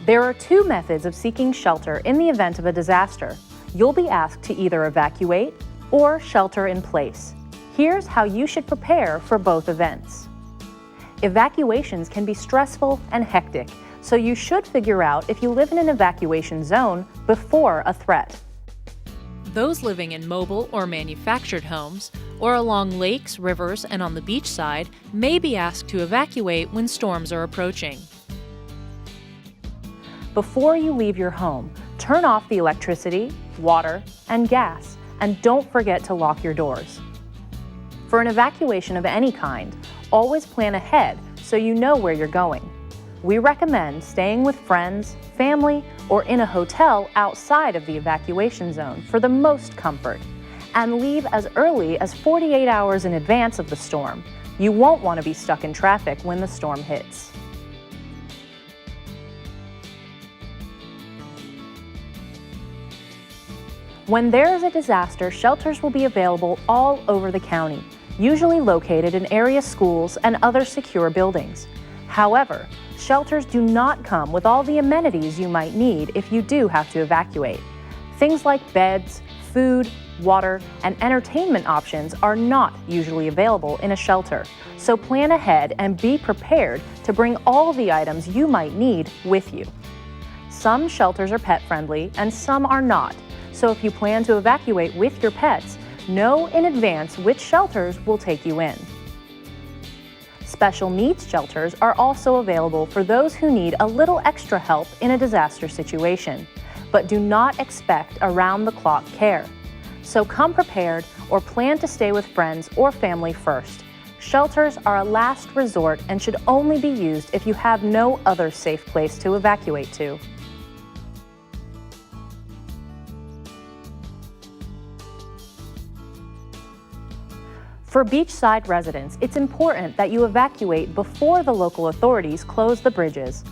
There are two methods of seeking shelter in the event of a disaster. You'll be asked to either evacuate or shelter in place. Here's how you should prepare for both events. Evacuations can be stressful and hectic, so you should figure out if you live in an evacuation zone before a threat. Those living in mobile or manufactured homes, or along lakes, rivers, and on the beach side, may be asked to evacuate when storms are approaching. Before you leave your home, turn off the electricity, water, and gas, and don't forget to lock your doors. For an evacuation of any kind, always plan ahead so you know where you're going. We recommend staying with friends, family, or in a hotel outside of the evacuation zone for the most comfort, and leave as early as 48 hours in advance of the storm. You won't want to be stuck in traffic when the storm hits. When there is a disaster, shelters will be available all over the county, usually located in area schools and other secure buildings. However, shelters do not come with all the amenities you might need if you do have to evacuate. Things like beds, food, water, and entertainment options are not usually available in a shelter, so plan ahead and be prepared to bring all the items you might need with you. Some shelters are pet-friendly and some are not, so if you plan to evacuate with your pets, know in advance which shelters will take you in. Special needs shelters are also available for those who need a little extra help in a disaster situation, but do not expect around-the-clock care. So come prepared or plan to stay with friends or family first. Shelters are a last resort and should only be used if you have no other safe place to evacuate to. For beachside residents, it's important that you evacuate before the local authorities close the bridges.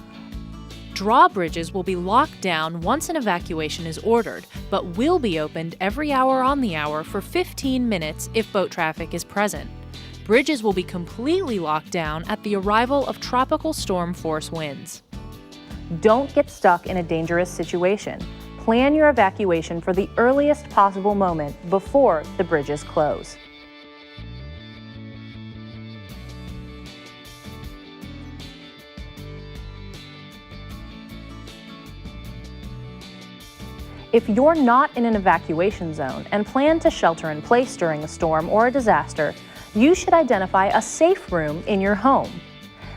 Drawbridges will be locked down once an evacuation is ordered, but will be opened every hour on the hour for 15 minutes if boat traffic is present. Bridges will be completely locked down at the arrival of tropical storm force winds. Don't get stuck in a dangerous situation. Plan your evacuation for the earliest possible moment before the bridges close. If you're not in an evacuation zone and plan to shelter in place during a storm or a disaster, you should identify a safe room in your home.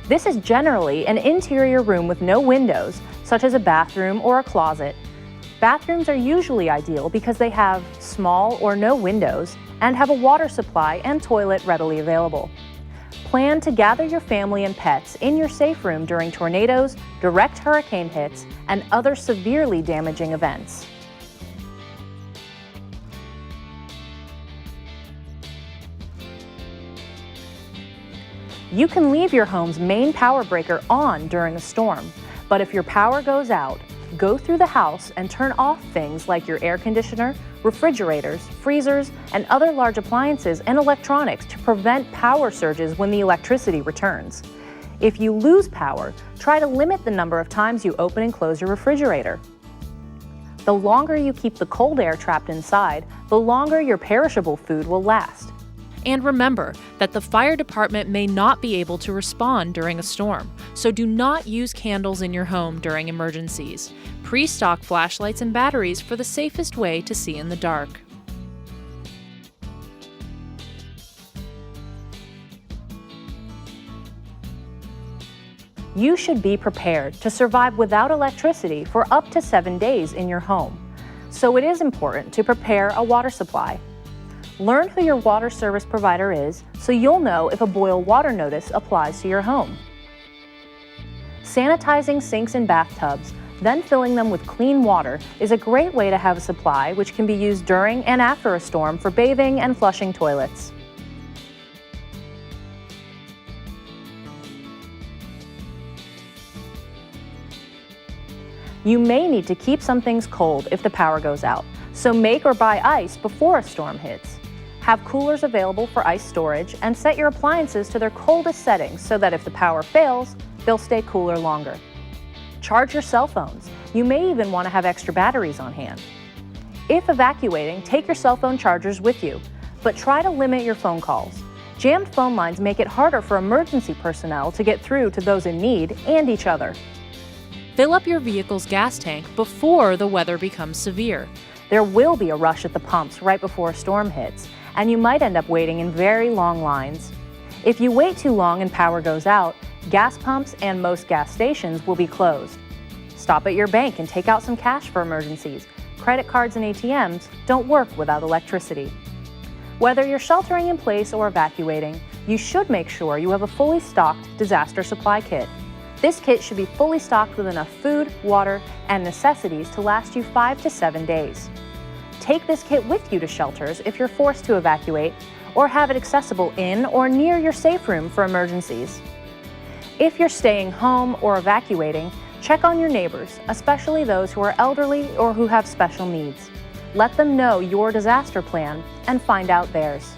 This is generally an interior room with no windows, such as a bathroom or a closet. Bathrooms are usually ideal because they have small or no windows and have a water supply and toilet readily available. Plan to gather your family and pets in your safe room during tornadoes, direct hurricane hits, and other severely damaging events. You can leave your home's main power breaker on during a storm, but if your power goes out, go through the house and turn off things like your air conditioner, refrigerators, freezers, and other large appliances and electronics to prevent power surges when the electricity returns. If you lose power, try to limit the number of times you open and close your refrigerator. The longer you keep the cold air trapped inside, the longer your perishable food will last. And remember that the fire department may not be able to respond during a storm, so do not use candles in your home during emergencies. Pre-stock flashlights and batteries for the safest way to see in the dark. You should be prepared to survive without electricity for up to 7 days in your home, so it is important to prepare a water supply. Learn who your water service provider is so you'll know if a boil water notice applies to your home. Sanitizing sinks and bathtubs, then filling them with clean water is a great way to have a supply which can be used during and after a storm for bathing and flushing toilets. You may need to keep some things cold if the power goes out, so make or buy ice before a storm hits. Have coolers available for ice storage and set your appliances to their coldest settings so that if the power fails, they'll stay cooler longer. Charge your cell phones. You may even want to have extra batteries on hand. If evacuating, take your cell phone chargers with you, but try to limit your phone calls. Jammed phone lines make it harder for emergency personnel to get through to those in need and each other. Fill up your vehicle's gas tank before the weather becomes severe. There will be a rush at the pumps right before a storm hits, and you might end up waiting in very long lines. If you wait too long and power goes out, gas pumps and most gas stations will be closed. Stop at your bank and take out some cash for emergencies. Credit cards and ATMs don't work without electricity. Whether you're sheltering in place or evacuating, you should make sure you have a fully stocked disaster supply kit. This kit should be fully stocked with enough food, water, and necessities to last you 5 to 7 days. Take this kit with you to shelters if you're forced to evacuate, or have it accessible in or near your safe room for emergencies. If you're staying home or evacuating, check on your neighbors, especially those who are elderly or who have special needs. Let them know your disaster plan and find out theirs.